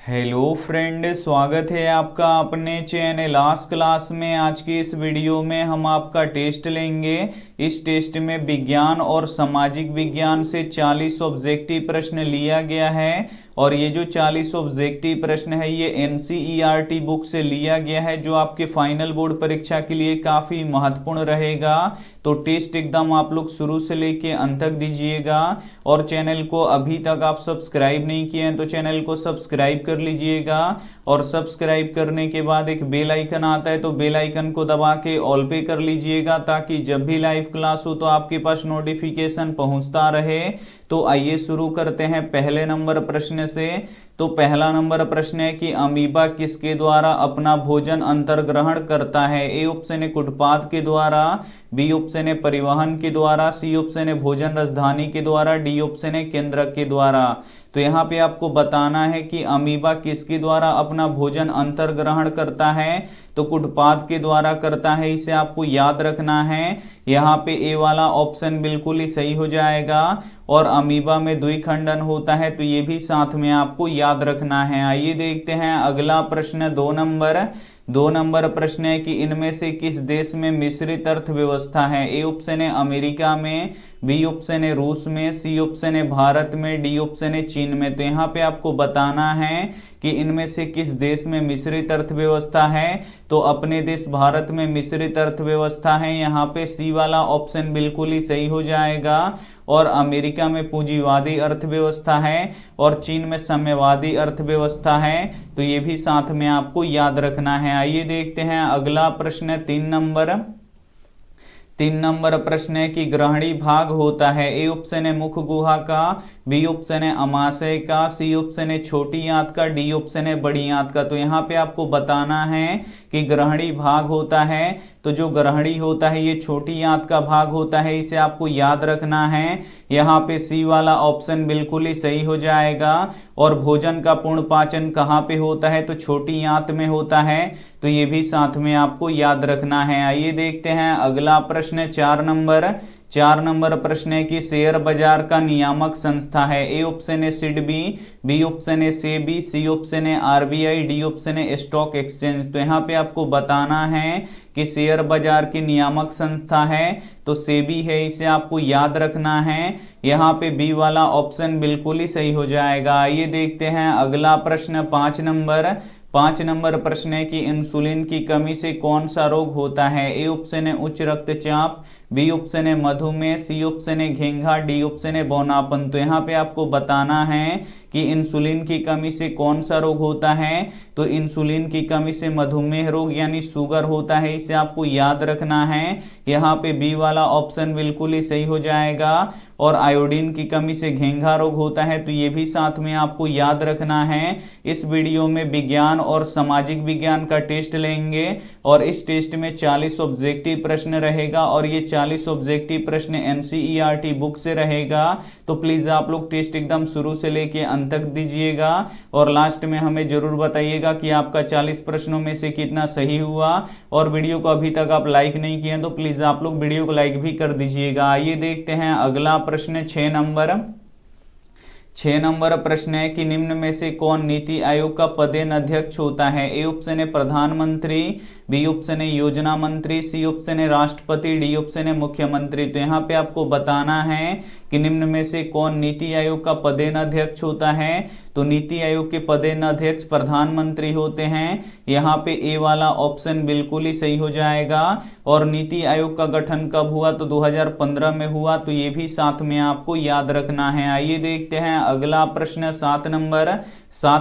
Hello friend, स्वागत है आपका अपने चैनल आज क्लास में। आज की इस वीडियो में हम आपका टेस्ट लेंगे। इस टेस्ट में विज्ञान और सामाजिक विज्ञान से 40 ऑब्जेक्टिव प्रश्न लिया गया है और ये जो 40 ऑब्जेक्टिव प्रश्न है ये एनसीईआरटी बुक से लिया गया है, जो आपके फाइनल बोर्ड परीक्षा के लिए काफ़ी महत्वपूर्ण रहेगा। तो टेस्ट एकदम आप लोग शुरू से लेके अंत तक दीजिएगा और चैनल को अभी तक आप सब्सक्राइब नहीं किए हैं तो चैनल को सब्सक्राइब कर लीजिएगा और सब्सक्राइब करने के बाद एक बेल आइकन आता है तो बेल आइकन को दबा के ऑल पे कर लीजिएगा, ताकि जब भी लाइव क्लास हो तो आपके पास नोटिफिकेशन पहुंचता रहे। तो आइए शुरू करते हैं पहले नंबर प्रश्न से। तो पहला नंबर प्रश्न है कि अमीबा किसके द्वारा अपना भोजन अंतर्ग्रहण करता है। ए ऑप्शन है कुटपाद के द्वारा, बी ऑप्शन है परिवहन के द्वारा, सी ऑप्शन है भोजन राजधानी के द्वारा, डी ऑप्शन है केंद्रक के द्वारा। तो यहाँ पे आपको बताना है कि अमीबा किसके द्वारा अपना भोजन अंतर्ग्रहण करता है। तो कुटपाद के द्वारा करता है, इसे आपको याद रखना है। यहाँ पे ए वाला ऑप्शन बिल्कुल ही सही हो जाएगा और अमीबा में द्विखंडन होता है तो ये भी साथ में आपको याद रखना है। आइए देखते हैं अगला प्रश्न दो नंबर प्रश्न है कि इनमें से किस देश में मिश्रित अर्थव्यवस्था है। ए ऑप्शन है अमेरिका में, बी ऑप्शन है रूस में, सी ऑप्शन है भारत में, डी ऑप्शन है चीन में। तो यहाँ पे आपको बताना है कि इनमें से किस देश में मिश्रित अर्थव्यवस्था है। तो अपने देश भारत में मिश्रित अर्थव्यवस्था है, यहाँ पे सी वाला ऑप्शन बिल्कुल ही सही हो जाएगा। और अमेरिका में पूंजीवादी अर्थव्यवस्था है और चीन में साम्यवादी अर्थव्यवस्था है, तो ये भी साथ में आपको याद रखना है। आइए देखते हैं अगला प्रश्न तीन नंबर प्रश्न है कि ग्रहणी भाग होता है। ए ऑप्शन है मुख गुहा का, बी ऑप्शन है अमाशय का, सी ऑप्शन है छोटी आंत का, डी ऑप्शन है बड़ी आंत का। तो यहाँ पे आपको बताना है कि ग्रहणी भाग होता है, तो जो ग्रहणी होता है ये छोटी आंत का भाग होता है, इसे आपको याद रखना है। यहाँ पे सी वाला ऑप्शन बिल्कुल ही सही हो जाएगा। और भोजन का पूर्ण पाचन कहाँ पे होता है, तो छोटी आंत में होता है, तो ये भी साथ में आपको याद रखना है। आइए देखते हैं अगला प्रश्न चार नंबर प्रश्न है कि शेयर बाजार का नियामक संस्था है। ए ऑप्शन है सिडबी, बी ऑप्शन है सेबी, सी ऑप्शन है आरबीआई, डी ऑप्शन है स्टॉक एक्सचेंज। तो यहाँ पे आपको बताना है कि शेयर बाजार की नियामक संस्था है तो सेबी है, इसे आपको याद रखना है। यहाँ पे बी वाला ऑप्शन बिल्कुल ही सही हो जाएगा। आइए देखते हैं अगला प्रश्न पाँच नंबर प्रश्न है कि इंसुलिन की कमी से कौन सा रोग होता है। ए ऑप्शन है उच्च रक्तचाप, बी ऑप्शन है मधुमेह, सी ऑप्शन है घेंघा, डी ऑप्शन है बौनापन। तो यहाँ पे आपको बताना है कि इंसुलिन की कमी से कौन सा रोग होता है। तो इंसुलिन की कमी से मधुमेह रोग यानी शुगर होता है, इसे आपको याद रखना है। यहाँ पे बी वाला ऑप्शन बिल्कुल ही सही हो जाएगा। और आयोडीन की कमी से घेंघा रोग होता है, तो ये भी साथ में आपको याद रखना है। इस वीडियो में विज्ञान और सामाजिक विज्ञान का टेस्ट लेंगे और इस टेस्ट में 40 ऑब्जेक्टिव प्रश्न रहेगा और ये 40 ऑब्जेक्टिव प्रश्न एनसीईआरटी बुक से रहेगा। तो प्लीज आप लोग टेस्ट एकदम शुरू से लेके अंत तक दीजिएगा और लास्ट में हमें जरूर बताइएगा कि आपका 40 प्रश्नों में से कितना सही हुआ। और वीडियो को अभी तक आप लाइक नहीं किए तो प्लीज आप लोग वीडियो को लाइक भी कर दीजिएगा। आइए देखते हैं अगला प्रश्न 6 नंबर प्रश्न है कि निम्न में से कौन नीति आयोग का पदेन अध्यक्ष होता है। ए ऑप्शन है प्रधानमंत्री, बी ऑप्शन है योजना मंत्री, सी ऑप्शन है राष्ट्रपति, डी ऑप्शन है मुख्यमंत्री। तो यहाँ पे आपको बताना है कि निम्न में से कौन नीति आयोग का पदेन अध्यक्ष होता है। तो नीति आयोग के पदेन अध्यक्ष प्रधानमंत्री होते हैं। यहाँ पे ए वाला ऑप्शन बिल्कुल ही सही हो जाएगा। और नीति आयोग का गठन कब हुआ, तो 2015 में हुआ, तो ये भी साथ में आपको याद रखना है। आइए देखते हैं अगला प्रश्न 7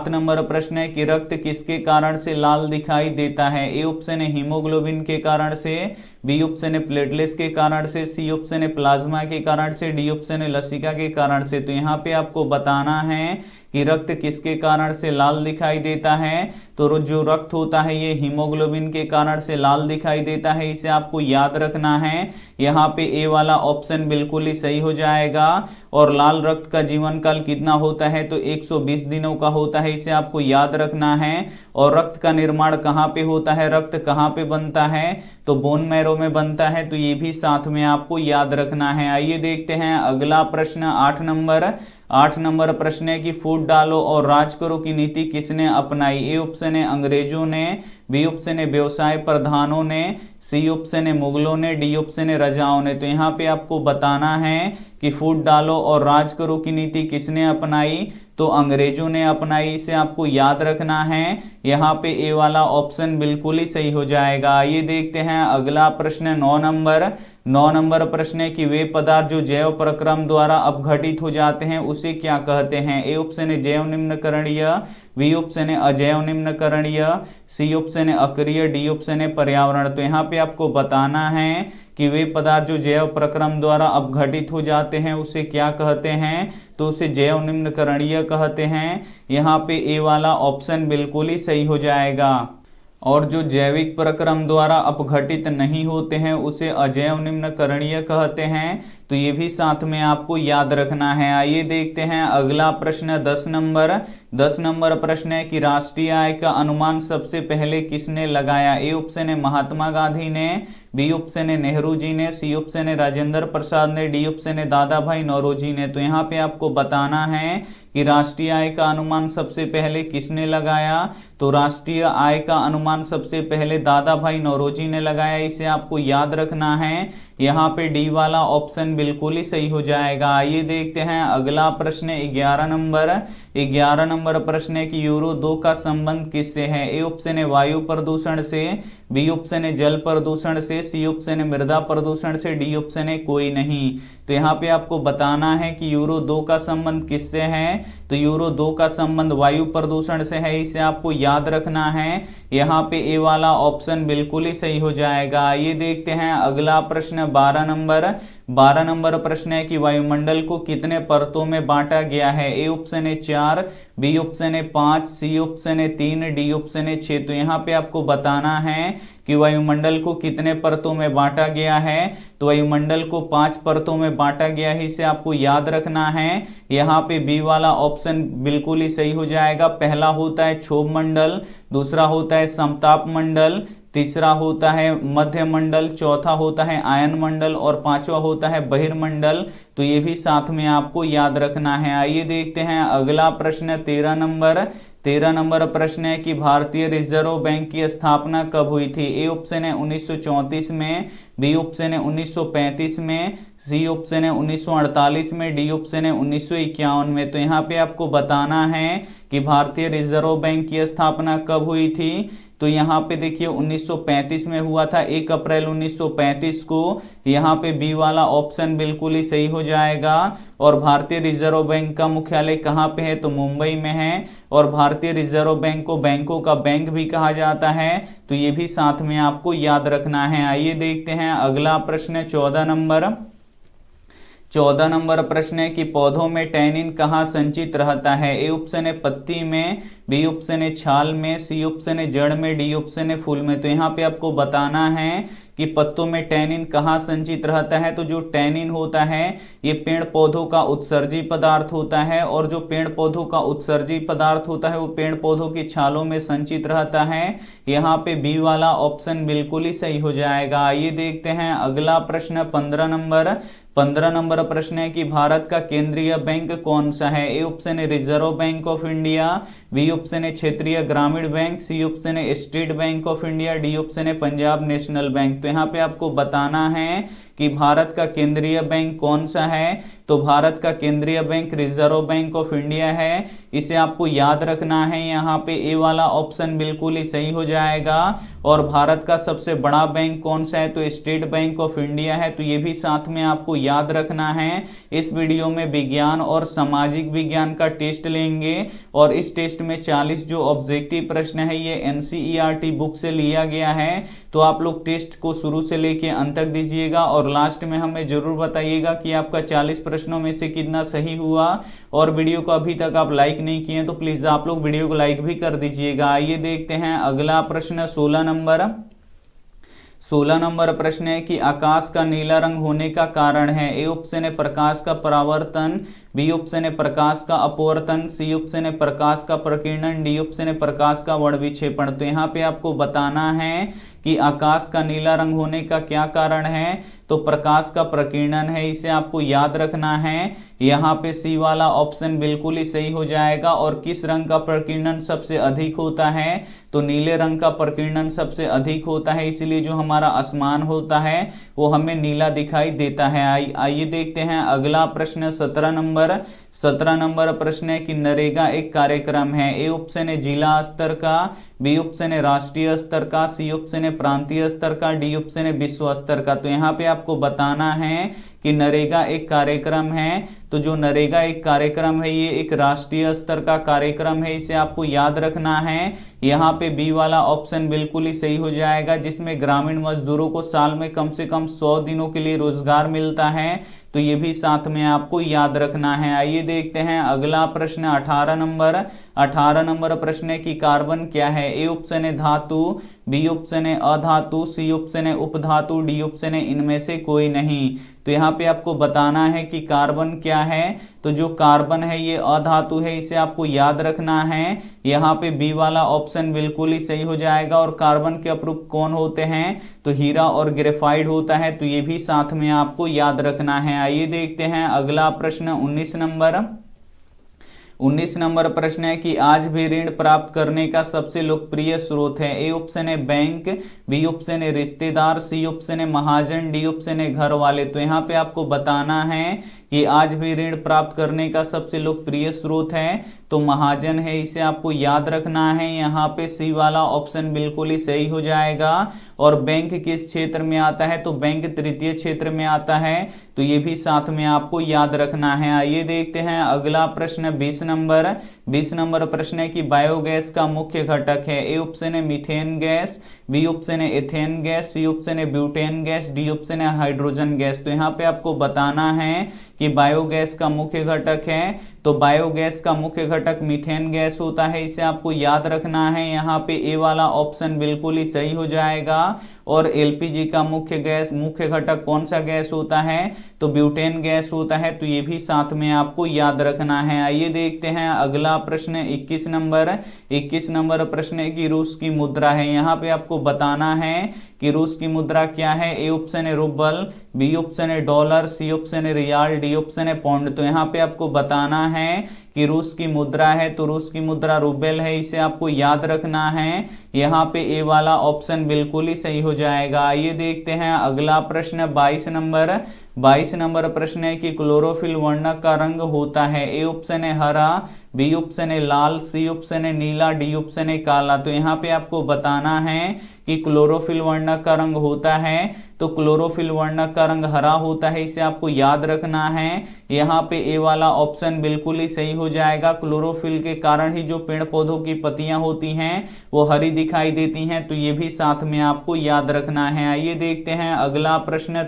नंबर प्रश्न है कि रक्त किसके कारण से लाल दिखाई देता है। ए ऑप्शन है हीमोग्लोबिन के कारण से, बी ऑप्शन है प्लेटलेट्स के कारण से, सी ऑप्शन है प्लाज्मा के कारण से, डी ऑप्शन है लसिका के कारण से। तो यहाँ पे आपको बताना है कि रक्त किसके कारण से लाल दिखाई देता है। तो जो रक्त होता है ये हीमोग्लोबिन के कारण से लाल दिखाई देता है, इसे आपको याद रखना है। यहाँ पे ए वाला ऑप्शन बिल्कुल ही सही हो जाएगा। और लाल रक्त का जीवन काल कितना होता है, तो 120 दिनों का होता है, इसे आपको याद रखना है। और रक्त का निर्माण कहाँ पे होता है, रक्त कहाँ पे बनता है, तो बोन मैरो में बनता है, तो ये भी साथ में आपको याद रखना है। आइए देखते हैं अगला प्रश्न 8 नंबर प्रश्न है कि फूट डालो और राज करो की नीति किसने अपनाई। ए ऑप्शन है अंग्रेजों ने, बी ऑप्शन है व्यवसाय प्रधानों ने, सी ऑप्शन है मुगलों ने, डी ऑप्शन है रजाओं ने। तो यहाँ पे आपको बताना है कि फूट डालो और राज करो की नीति किसने अपनाई, तो अंग्रेजों ने अपनाई, इसे आपको याद रखना है। यहाँ पे ए वाला ऑप्शन बिल्कुल ही सही हो जाएगा। आइए देखते हैं अगला प्रश्न 9 नंबर प्रश्न है कि वे पदार्थ जो जैव प्रक्रम द्वारा अपघटित हो जाते हैं उसे क्या कहते हैं। ए ऑप्शन है जैव निम्नकरणीय, बी ऑप्शन है अजैव निम्नकरणीय, सी ऑप्शन है अक्रिय, डी ऑप्शन है पर्यावरण। तो यहाँ पे आपको बताना है कि वे पदार्थ जो जैव प्रक्रम द्वारा अपघटित हो जाते हैं उसे क्या कहते हैं, तो उसे जैव निम्नकरणीय कहते हैं। यहाँ पे ए वाला ऑप्शन बिल्कुल ही सही हो जाएगा। और जो जैविक प्रक्रम द्वारा अपघटित नहीं होते हैं उसे अजैव निम्नकरणीय कहते हैं। तो ये भी साथ में आपको याद रखना है। आइए देखते हैं अगला प्रश्न 10 नंबर प्रश्न है कि राष्ट्रीय आय का अनुमान सबसे पहले किसने लगाया। ए ऑप्शन है महात्मा गांधी ने, बी ऑप्शन है नेहरू जी ने, सी ऑप्शन है राजेंद्र प्रसाद ने, डी ऑप्शन है दादा भाई नौरोजी ने। तो यहाँ पे आपको बताना है कि राष्ट्रीय आय का अनुमान सबसे पहले किसने लगाया, तो राष्ट्रीय आय का अनुमान सबसे पहले दादा भाई नौरोजी ने लगाया, इसे आपको याद रखना है। यहाँ पे डी वाला ऑप्शन बिल्कुल ही सही हो जाएगा। आइए देखते हैं अगला प्रश्न 11 नंबर प्रश्न है कि यूरो 2 का संबंध किससे है। ए ऑप्शन है वायु प्रदूषण से, बी ऑप्शन है जल प्रदूषण से, सी ऑप्शन है मृदा प्रदूषण से, डी ऑप्शन है कोई नहीं। तो यहाँ पे आपको बताना है कि यूरो 2 का संबंध किससे है, तो यूरो 2 का संबंध वायु प्रदूषण से है, इसे आपको याद रखना है। यहाँ पे ए वाला ऑप्शन बिल्कुल ही सही हो जाएगा। ये देखते हैं अगला प्रश्न 12 नंबर प्रश्न है कि वायुमंडल को कितने परतों में बांटा गया है। ए ऑप्शन है 4, बी ऑप्शन है 5, सी ऑप्शन है 3, डी ऑप्शन है 6। तो यहाँ पे आपको बताना है कि वायुमंडल को कितने परतों में बांटा गया है, तो वायुमंडल को 5 परतों में बांटा गया है, इसे आपको याद रखना है। यहाँ पे बी वाला ऑप्शन बिल्कुल ही सही हो जाएगा। पहला होता है क्षोभ मंडल, दूसरा होता है समताप मंडल, तीसरा होता है मध्य मंडल, चौथा होता है आयन मंडल और पांचवा होता है बहिर्मंडल। तो ये भी साथ में आपको याद रखना है। आइए देखते हैं अगला प्रश्न 13 नंबर प्रश्न है कि भारतीय रिजर्व बैंक की स्थापना कब हुई थी। ए ऑप्शन है 1934 में, बी ऑप्शन है 1935 में, सी ऑप्शन है 1948 में, डी ऑप्शन है 1951 में। तो यहाँ पे आपको बताना है कि भारतीय रिजर्व बैंक की स्थापना कब हुई थी, तो यहाँ पे देखिए 1935 में हुआ था, 1 अप्रैल 1935 को। यहाँ पे बी वाला ऑप्शन बिल्कुल ही सही हो जाएगा। और भारतीय रिजर्व बैंक का मुख्यालय कहाँ पे है, तो मुंबई में है। और भारतीय रिजर्व बैंक को बैंकों का बैंक भी कहा जाता है, तो ये भी साथ में आपको याद रखना है। आइए देखते हैं अगला प्रश्न 14 नंबर प्रश्न है कि पौधों में टैनिन कहाँ संचित रहता है। ए ऑप्शन है पत्ती में, बी ऑप्शन है छाल में, सी ऑप्शन है जड़ में, डी ऑप्शन है फूल में। तो यहाँ पे आपको बताना है कि पत्तों में टैनिन कहाँ संचित रहता है। तो जो टैनिन होता है ये पेड़ पौधों का उत्सर्जी पदार्थ होता है, और जो पेड़ पौधों का उत्सर्जी पदार्थ होता है वो पेड़ पौधों की छालों में संचित रहता है। यहाँ पे बी वाला ऑप्शन बिल्कुल ही सही हो जाएगा। आइए देखते हैं अगला प्रश्न 15 नंबर प्रश्न है कि भारत का केंद्रीय बैंक कौन सा है। ए ऑप्शन है Reserve Bank of India, B option है क्षेत्रीय ग्रामीण बैंक, सी ऑप्शन है State Bank of India, D option है पंजाब नेशनल बैंक। तो यहाँ पे आपको बताना है कि भारत का केंद्रीय बैंक कौन सा है, तो भारत का केंद्रीय bank reserve Bank of India है, इसे आपको याद रखना है। यहाँ पे ए वाला ऑप्शन बिल्कुल ही सही हो जाएगा। और भारत का सबसे बड़ा बैंक कौन सा है, तो स्टेट बैंक ऑफ इंडिया है, तो ये भी साथ में आपको याद रखना है। इस वीडियो में विज्ञान और सामाजिक विज्ञान का टेस्ट लेंगे, और इस टेस्ट में 40 जो ऑब्जेक्टिव प्रश्न है ये एनसीईआरटी बुक से लिया गया है। तो आप लोग टेस्ट को शुरू से लेके अंत तक दीजिएगा, और लास्ट में हमें जरूर बताइएगा कि आपका 40 प्रश्नों में से कितना सही हुआ। और वीडियो को अभी तक आप लाइक नहीं किए तो प्लीज आप लोग वीडियो को लाइक भी कर दीजिएगा। आइए देखते हैं अगला प्रश्न 16 16 नंबर प्रश्न है कि आकाश का नीला रंग होने का कारण है। ए ऑप्शन है प्रकाश का परावर्तन, बी ऑप्शन है प्रकाश का अपवर्तन, सी ऑप्शन है प्रकाश का प्रकीर्णन, डी ऑप्शन है प्रकाश का वर्णविक्षेपण। तो यहाँ पे आपको बताना है कि आकाश का नीला रंग होने का क्या कारण है, तो प्रकाश का प्रकीर्णन है, इसे आपको याद रखना है। यहाँ पे सी वाला ऑप्शन बिल्कुल ही सही हो जाएगा। और किस रंग का प्रकीर्णन सबसे अधिक होता है, तो नीले रंग का प्रकीर्णन सबसे अधिक होता है, इसलिए जो हमारा आसमान होता है वो हमें नीला दिखाई देता है। आइए देखते हैं अगला प्रश्न 17 नंबर प्रश्न है कि नरेगा एक कार्यक्रम है। ए ऑप्शन है जिला स्तर का, बी ऑप्शन है राष्ट्रीय स्तर का, सी ऑप्शन है प्रांतीय स्तर का, डी ऑप्शन है विश्व स्तर का। तो यहाँ पे आपको बताना है कि नरेगा एक कार्यक्रम है। तो जो नरेगा एक कार्यक्रम है ये एक राष्ट्रीय स्तर का कार्यक्रम है, इसे आपको याद रखना है। यहाँ पे बी वाला ऑप्शन बिल्कुल ही सही हो जाएगा, जिसमें ग्रामीण मजदूरों को साल में कम से कम 100 दिनों के लिए रोजगार मिलता है। तो ये भी साथ में आपको याद रखना है। आइए देखते हैं अगला प्रश्न 18 नंबर प्रश्न है कि कार्बन क्या है। ए ऑप्शन है धातु, बी ऑप्शन है अधातु, सी ऑप्शन है उपधातु, डी ऑप्शन है इनमें से कोई नहीं। तो यहाँ पे आपको बताना है कि कार्बन क्या है। तो जो कार्बन है ये अधातु है, इसे आपको याद रखना है। यहाँ पे बी वाला ऑप्शन बिल्कुल ही सही हो जाएगा। और कार्बन के अपरूप कौन होते हैं, तो हीरा और ग्रेफाइट होता है। तो ये भी साथ में आपको याद रखना है। आइए देखते हैं अगला प्रश्न 19 नंबर प्रश्न है कि आज भी ऋण प्राप्त करने का सबसे लोकप्रिय स्रोत है। ए ऑप्शन है बैंक, बी ऑप्शन है रिश्तेदार, सी ऑप्शन है महाजन, डी ऑप्शन है घर वाले। तो यहाँ पे आपको बताना है कि आज भी ऋण प्राप्त करने का सबसे लोकप्रिय स्रोत है तो महाजन है, इसे आपको याद रखना है। यहाँ पे सी वाला ऑप्शन बिल्कुल ही सही हो जाएगा। और बैंक किस क्षेत्र में आता है, तो बैंक तृतीय क्षेत्र में आता है। तो ये भी साथ में आपको याद रखना है। आइए देखते हैं अगला प्रश्न 20 नंबर प्रश्न है कि बायोगैस का मुख्य घटक है। ए ऑप्शन है मीथेन गैस, बी ऑप्शन है एथेन गैस, सी ऑप्शन है ब्यूटेन गैस, डी ऑप्शन है हाइड्रोजन गैस। तो यहाँ पे आपको बताना है कि बायोगैस का मुख्य घटक है। तो बायोगैस का मुख्य घटक मीथेन गैस होता है, इसे आपको याद रखना है। यहाँ पे ए वाला ऑप्शन बिल्कुल ही सही हो जाएगा। और एलपीजी का मुख्य घटक कौन सा गैस होता है, तो ब्यूटेन गैस होता है। तो ये भी साथ में आपको याद रखना है। आइए देखते हैं अगला प्रश्न 21 नंबर प्रश्न है कि रूस की मुद्रा है। यहाँ पे आपको बताना है कि रूस की मुद्रा क्या है। ए ऑप्शन है रूबल, बी ऑप्शन है डॉलर, सी ऑप्शन है रियाल, डी ऑप्शन है पौंड। तो यहाँ पे आपको बताना है कि रूस की मुद्रा है तो रूस की मुद्रा रूबेल है, इसे आपको याद रखना है। यहाँ पे ए वाला ऑप्शन बिल्कुल ही सही हो जाएगा। आइए देखते हैं अगला प्रश्न 22 नंबर प्रश्न है कि क्लोरोफिल वर्णक का रंग होता है। ए ऑप्शन है हरा, बी ऑप्शन है लाल, सी ऑप्शन है नीला, डी ऑप्शन है काला। तो यहाँ पे आपको बताना है कि क्लोरोफिल वर्णक का रंग होता है तो क्लोरोफिल वर्णक का रंग हरा होता है, इसे आपको याद रखना है। यहाँ पे ए वाला ऑप्शन बिल्कुल ही सही हो जाएगा। क्लोरोफिल के कारण ही जो पेड़ पौधों की पत्तियां होती हैं वो हरी दिखाई देती हैं। तो ये भी साथ में आपको याद रखना है। आइए देखते हैं अगला प्रश्न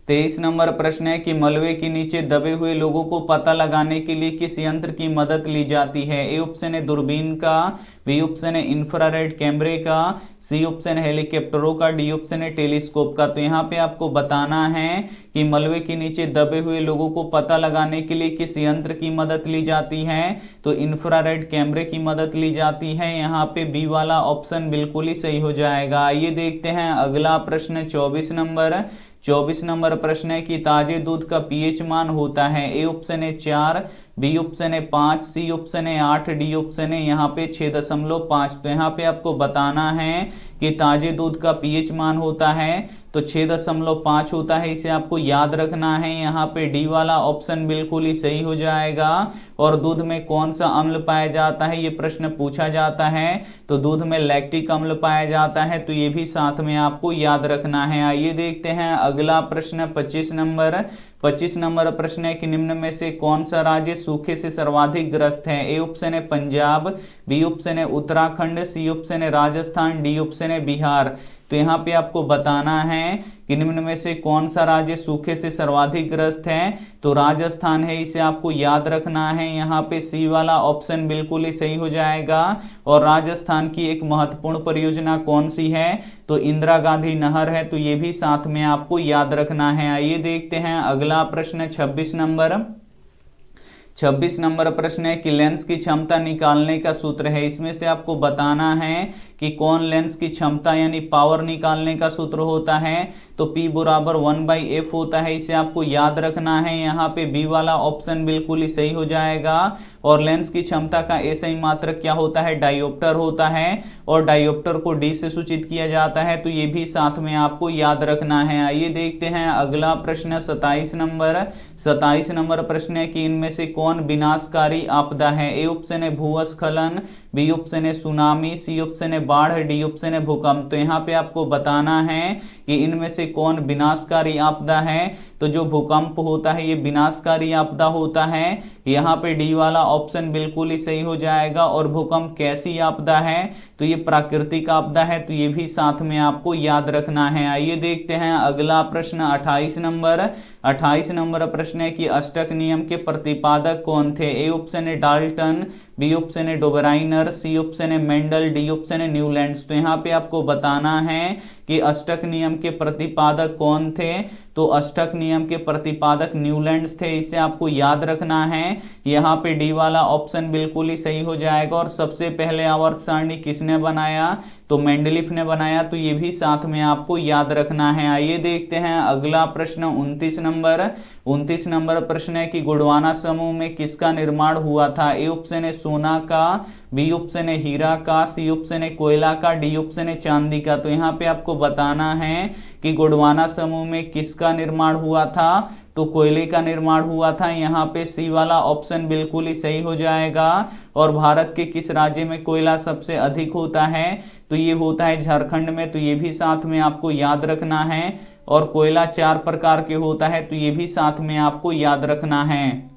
23 नंबर प्रश्न है कि मलबे के नीचे दबे हुए लोगों को पता लगाने के लिए किस यंत्र की मदद ली जाती है। ए ऑप्शन है दूरबीन का, बी ऑप्शन है इंफ्रारेड कैमरे का, सी ऑप्शन है हेलीकॉप्टरों का, डी ऑप्शन है टेलीस्कोप का। तो यहाँ पे आपको बताना है कि मलबे के नीचे दबे हुए लोगों को पता लगाने के लिए किस यंत्र की मदद ली जाती है, तो इंफ्रारेड कैमरे की मदद ली जाती है। यहाँ पे बी वाला ऑप्शन बिल्कुल ही सही हो जाएगा। आइए देखते हैं अगला प्रश्न 24 नंबर प्रश्न है कि ताजे दूध का पीएच मान होता है। ए ऑप्शन है 4, बी ऑप्शन है 5, सी ऑप्शन है 8, डी ऑप्शन है यहाँ पे 6.5। तो यहाँ पे आपको बताना है कि ताजे दूध का पीएच मान होता है तो 6.5 होता है, इसे आपको याद रखना है। यहाँ पे डी वाला ऑप्शन बिल्कुल ही सही हो जाएगा। और दूध में कौन सा अम्ल पाया जाता है, ये प्रश्न पूछा जाता है तो दूध में लैक्टिक अम्ल पाया जाता है। तो ये भी साथ में आपको याद रखना है। आइए देखते हैं अगला प्रश्न 25 नंबर प्रश्न है कि निम्न में से कौन सा राज्य सूखे से सर्वाधिक ग्रस्त है। ए ऑप्शन है पंजाब, बी ऑप्शन है उत्तराखंड, सी ऑप्शन है राजस्थान, डी ऑप्शन है बिहार। तो यहाँ पे आपको बताना है कि निम्न में से कौन सा राज्य सूखे से सर्वाधिक ग्रस्त है, तो राजस्थान है, इसे आपको याद रखना है। यहाँ पे सी वाला ऑप्शन बिल्कुल ही सही हो जाएगा। और राजस्थान की एक महत्वपूर्ण परियोजना कौन सी है, तो इंदिरा गांधी नहर है, तो ये भी साथ में आपको याद रखना है। आइए देखते हैं अगला प्रश्न 26 नंबर। 26 नंबर प्रश्न है कि लेंस की क्षमता निकालने का सूत्र है। इसमें से आपको बताना है कि कौन लेंस की क्षमता यानी पावर निकालने का सूत्र होता है, तो P बराबर 1/f होता है, इसे आपको याद रखना है। यहाँ पे बी वाला ऑप्शन बिल्कुल ही सही हो जाएगा। और लेंस की क्षमता का SI मात्रक क्या होता है, डायोप्टर होता है, और डायोप्टर को D से सूचित किया जाता है, तो ये भी साथ में आपको याद रखना है। आइए देखते हैं अगला प्रश्न 27 नंबर। 27 नंबर प्रश्न है कि इनमें से कौन विनाशकारी आपदा है। ए ऑप्शन है भूस्खलन, बी ऑप्शन है सुनामी, सी ऑप्शन है बाढ़, डी ऑप्शन है भूकंप। तो यहाँ पे आपको बताना है कि इनमें से कौन विनाशकारी आपदा है, तो जो भूकंप होता है ये विनाशकारी आपदा होता है। यहाँ पे डी वाला ऑप्शन बिल्कुल ही सही हो जाएगा। और भूकंप कैसी आपदा है, तो ये प्राकृतिक आपदा है, तो ये भी साथ में आपको याद रखना है। आइए देखते हैं अगला प्रश्न 28 नंबर। 28 नंबर प्रश्न है कि अष्टक नियम के प्रतिपादक कौन थे। ए ऑप्शन है डाल्टन, बी ऑप्शन है डोबराइनर, सी ऑप्शन है मेंडल, डी ऑप्शन है न्यूलैंड्स। तो यहाँ पे आपको बताना है कि अष्टक नियम के प्रतिपादक कौन थे, तो अष्टक नियम के प्रतिपादक न्यूलैंड्स थे, इसे आपको याद रखना है। यहाँ पे डी वाला ऑप्शन बिल्कुल ही सही हो जाएगा। और सबसे पहले आवर्त सारणी किसने बनाया, तो मेंडलीफ ने बनाया, तो ये भी साथ में आपको याद रखना है। आइए देखते हैं अगला प्रश्न 29 नंबर। 29 नंबर प्रश्न है कि गोंडवाना समूह में किसका निर्माण हुआ था। ए ऑप्शन है सोना का, बी ऑप्शन है हीरा का, सी ऑप्शन है कोयला का, डी ऑप्शन है चांदी का। तो यहाँ पे आपको बताना है कि गोंडवाना समूह में किसका निर्माण हुआ था, तो कोयले का निर्माण हुआ था। यहाँ पे सी वाला ऑप्शन बिल्कुल ही सही हो जाएगा। और भारत के किस राज्य में कोयला सबसे अधिक होता है, तो ये होता है झारखंड में, तो ये भी साथ में आपको याद रखना है। और कोयला 4 प्रकार के होता है, तो ये भी साथ में आपको याद रखना है।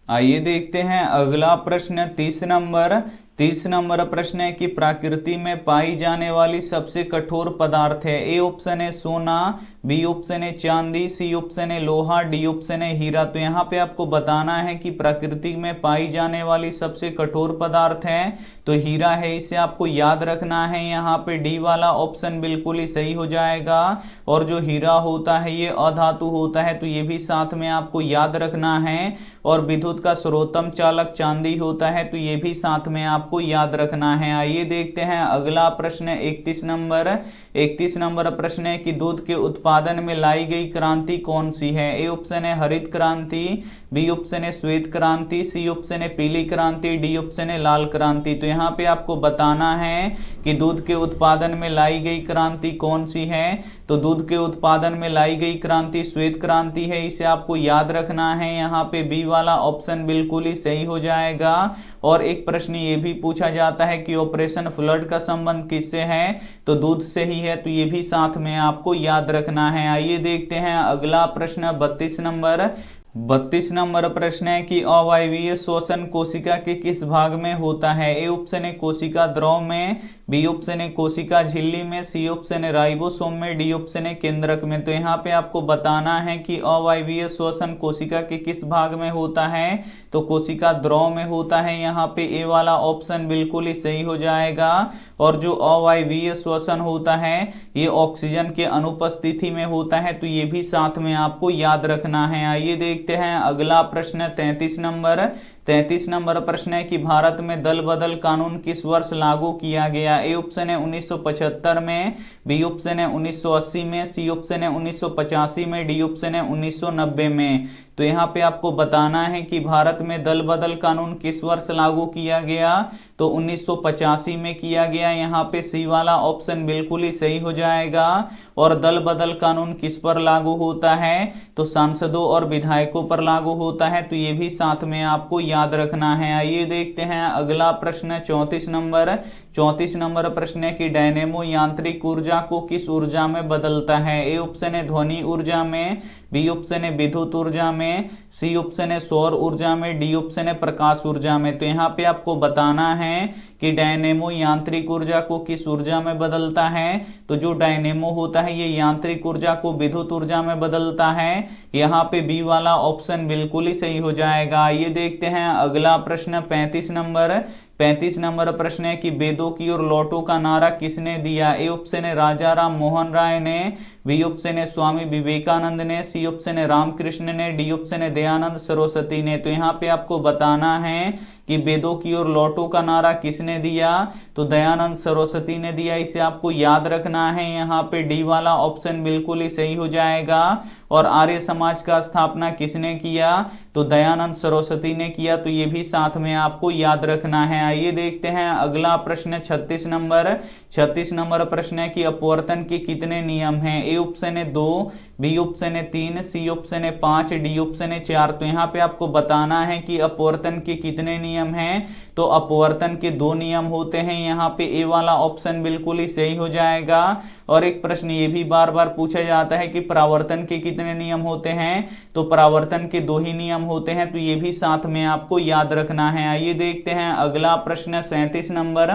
आइए देखते हैं अगला प्रश्न 30 नंबर। 30 नंबर प्रश्न है कि प्रकृति में पाई जाने वाली सबसे कठोर पदार्थ है। ए ऑप्शन है सोना, बी ऑप्शन है चांदी, सी ऑप्शन है लोहा, डी ऑप्शन है हीरा। तो यहाँ पे आपको बताना है कि प्रकृति में पाई जाने वाली सबसे कठोर पदार्थ है, तो हीरा है, इसे आपको याद रखना है। यहाँ पे डी वाला ऑप्शन बिल्कुल ही सही हो जाएगा। और जो हीरा होता है ये अधातु होता है, तो ये भी साथ में आपको याद रखना है। और विद्युत का सर्वोत्तम चालक चांदी होता है, तो ये भी साथ में आपको याद रखना है। आइए देखते हैं अगला प्रश्न 31 नंबर। 31 नंबर प्रश्न है कि दूध के उत्पादन में लाई गई क्रांति कौन सी है। ए ऑप्शन है हरित क्रांति, बी ऑप्शन है श्वेत क्रांति, सी ऑप्शन है पीली क्रांति, डी ऑप्शन है लाल क्रांति। तो यहाँ पे आपको बताना है कि दूध के उत्पादन में लाई गई क्रांति कौन सी है, तो दूध के उत्पादन में लाई गई क्रांति श्वेत क्रांति है, इसे आपको याद रखना है। यहाँ पे बी वाला ऑप्शन बिल्कुल ही सही हो जाएगा। और एक प्रश्न ये भी पूछा जाता है कि ऑपरेशन फ्लड का संबंध किससे है, तो दूध से ही है, तो ये भी साथ में आपको याद रखना है। आइए देखते हैं अगला प्रश्न 32 नंबर। 32 नंबर प्रश्न है कि अवायवीय श्वसन कोशिका के किस भाग में होता है। ए ऑप्शन है कोशिका द्रव में, बी ऑप्शन है कोशिका झिल्ली में, सी ऑप्शन है राइबोसोम में, डी ऑप्शन है केंद्रक में। तो यहाँ पे आपको बताना है कि अवायवीय श्वसन कोशिका के किस भाग में होता है, तो कोशिका द्रव में होता है। यहाँ पे ए वाला ऑप्शन बिल्कुल ही सही हो जाएगा। और जो अवायवीय श्वसन होता है ये ऑक्सीजन के अनुपस्थिति में होता है, तो ये भी साथ में आपको याद रखना है। आइए देखते हैं अगला प्रश्न 33 नंबर। 33 नंबर प्रश्न है कि भारत में दल बदल कानून किस वर्ष लागू किया गया। ए ऑप्शन है 1975 में, बी ऑप्शन है 1980 में, सी ऑप्शन है 1985 में, डी ऑप्शन है 1990 में। तो यहाँ पे आपको बताना है कि भारत में दल बदल कानून किस वर्ष लागू किया गया, तो 1985 में किया गया। यहाँ पे सी वाला ऑप्शन बिल्कुल ही सही हो जाएगा। और दल बदल कानून किस पर लागू होता है, तो सांसदों और विधायकों पर लागू होता है, तो ये भी साथ में आपको याद रखना है। आइए देखते हैं अगला प्रश्न 34 नंबर। 34 नंबर प्रश्न है कि डायनेमो यांत्रिक ऊर्जा को किस ऊर्जा में बदलता है। ए ऑप्शन है ध्वनि ऊर्जा में, बी ऑप्शन है विद्युत ऊर्जा में, सी ऑप्शन है सौर ऊर्जा में, डी ऑप्शन है प्रकाश ऊर्जा में। तो यहाँ पे आपको बताना है कि डायनेमो यांत्रिक ऊर्जा को किस ऊर्जा में बदलता है। तो जो डायनेमो होता है ये यांत्रिक ऊर्जा को विद्युत ऊर्जा में बदलता है। यहाँ पे बी वाला ऑप्शन बिल्कुल ही सही हो जाएगा। ये देखते हैं अगला प्रश्न 35 नंबर। 35 नंबर प्रश्न है कि वेदों की ओर लौटो का नारा किसने दिया। ए ऑप्शन है राजा राम मोहन राय ने, बी ऑप्शन है स्वामी विवेकानंद ने, सी ऑप्शन है रामकृष्ण ने, डी ऑप्शन है दयानंद सरस्वती ने। तो यहाँ पे आपको बताना है कि वेदों की ओर लौटो का नारा किसने दिया। तो दयानंद सरस्वती ने दिया, इसे आपको याद रखना है। यहाँ पे डी वाला ऑप्शन बिल्कुल ही सही हो जाएगा। और आर्य समाज का स्थापना किसने किया। तो दयानंद सरस्वती ने किया। तो ये भी साथ में आपको याद रखना है। आइए देखते हैं अगला प्रश्न 36 नंबर। 36 नंबर प्रश्न है कि अपवर्तन के कितने नियम हैं। ए ऑप्शन है 2, बी ऑप्शन है 3, सी ऑप्शन है 5, डी ऑप्शन है 4। तो यहाँ पे आपको बताना है कि अपवर्तन के कितने नियम हैं। तो अपवर्तन के 2 नियम होते हैं। यहाँ पे ए वाला ऑप्शन बिल्कुल ही सही हो जाएगा। और एक प्रश्न ये भी बार बार पूछा जाता है कि परावर्तन के कितने नियम होते हैं। तो परावर्तन के 2 ही नियम होते हैं। तो ये भी साथ में आपको याद रखना है। आइए देखते हैं अगला प्रश्न 37 नंबर।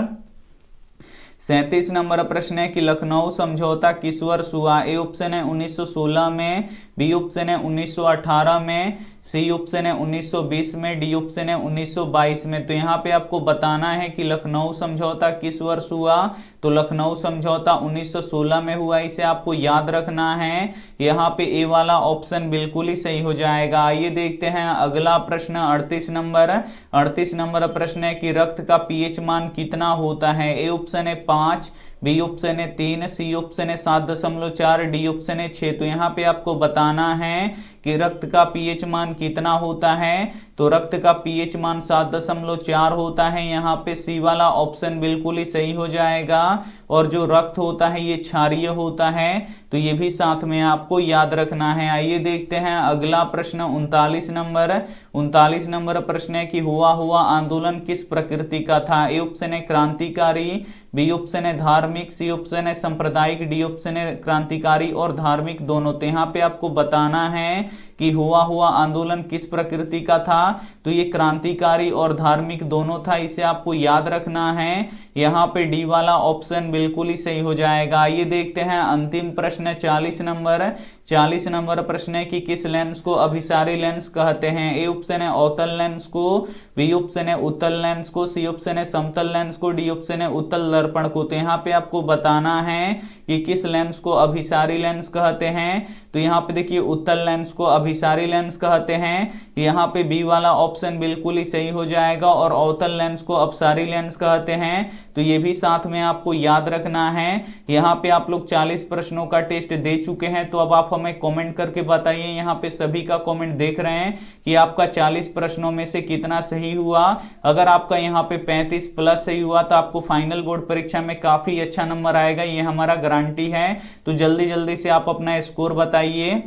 37 नंबर प्रश्न है कि लखनऊ समझौता किस वर्ष हुआ। ए ऑप्शन है 1916 में, बी ऑप्शन है 1918 में, सी ऑप्शन है 1920 में, डी ऑप्शन है 1922 में। तो यहाँ पे आपको बताना है कि लखनऊ समझौता किस वर्ष हुआ। तो लखनऊ समझौता 1916 में हुआ, इसे आपको याद रखना है। यहाँ पे ए वाला ऑप्शन बिल्कुल ही सही हो जाएगा। आइए देखते हैं अगला प्रश्न 38 नंबर। 38 नंबर प्रश्न है कि रक्त का पीएच मान कितना होता है। ए ऑप्शन है 5, बी ऑप्शन है 3, सी ऑप्शन है 7.4, डी ऑप्शन है 6। तो यहाँ पे आपको बताना है कि रक्त का पीएच मान कितना होता है। तो रक्त का पीएच मान 7.4 होता है। यहाँ पे सी वाला ऑप्शन बिल्कुल ही सही हो जाएगा। और जो रक्त होता है ये क्षारीय होता है। तो ये भी साथ में आपको याद रखना है। आइए देखते हैं अगला प्रश्न 39 नंबर। 39 नंबर प्रश्न है कि हुआ हुआ आंदोलन किस प्रकृति का था। ए ऑप्शन है क्रांतिकारी, बी ऑप्शन है धार्मिक, सी ऑप्शन है सांप्रदायिक, डी ऑप्शन है क्रांतिकारी और धार्मिक दोनों। तो यहाँ पे आपको बताना है कि हुआ हुआ आंदोलन किस प्रकृति का था। तो ये क्रांतिकारी और धार्मिक दोनों था, इसे आपको याद रखना है। यहाँ पे डी वाला ऑप्शन बिल्कुल ही सही हो जाएगा। ये देखते हैं अंतिम प्रश्न 40 नंबर। 40 नंबर प्रश्न है कि किस लेंस को अभिसारी लेंस कहते हैं। ए ऑप्शन है अवतल लेंस को, बी ऑप्शन है उत्तल लेंस को, सी ऑप्शन है समतल लेंस को, डी ऑप्शन है उत्तल दर्पण को। तो यहाँ पे आपको बताना है कि किस लेंस को अभिसारी लेंस कहते हैं। तो यहाँ पे देखिए उत्तल लेंस को अभिसारी लेंस कहते हैं। यहाँ पे बी वाला ऑप्शन बिल्कुल ही सही हो जाएगा। और अवतल लेंस को अपसारी लेंस कहते हैं। तो ये भी साथ में आपको याद रखना है। यहाँ पे आप लोग 40 प्रश्नों का टेस्ट दे चुके हैं। तो अब आप हमें कमेंट करके बताइए, यहाँ पे सभी का कमेंट देख रहे हैं कि आपका 40 प्रश्नों में से कितना सही हुआ। अगर आपका यहाँ पे 35 प्लस सही हुआ तो आपको फाइनल बोर्ड परीक्षा में काफी अच्छा नंबर आएगा, ये हमारा गारंटी है। तो जल्दी जल्दी से आप अपना स्कोर बताइए।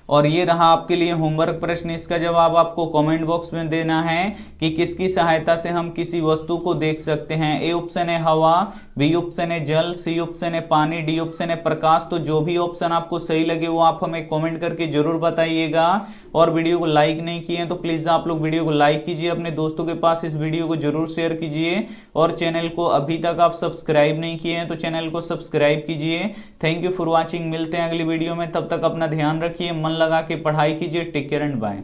और ये रहा आपके लिए होमवर्क प्रश्न, इसका जवाब आपको कमेंट बॉक्स में देना है कि किसकी सहायता से हम किसी वस्तु को देख सकते हैं। ए ऑप्शन है हवा, बी ऑप्शन है जल, सी ऑप्शन है पानी, डी ऑप्शन है प्रकाश। तो जो भी ऑप्शन आपको सही लगे वो आप हमें कमेंट करके जरूर बताइएगा। और वीडियो को लाइक नहीं किए हैं तो प्लीज आप लोग वीडियो को लाइक कीजिए, अपने दोस्तों के पास इस वीडियो को जरूर शेयर कीजिए। और चैनल को अभी तक आप सब्सक्राइब नहीं किए हैं तो चैनल को सब्सक्राइब कीजिए। थैंक यू फॉर वॉचिंग, मिलते हैं अगली वीडियो में। तब तक अपना ध्यान रखिए, मन लगा के पढ़ाई कीजिए। Take care and bye.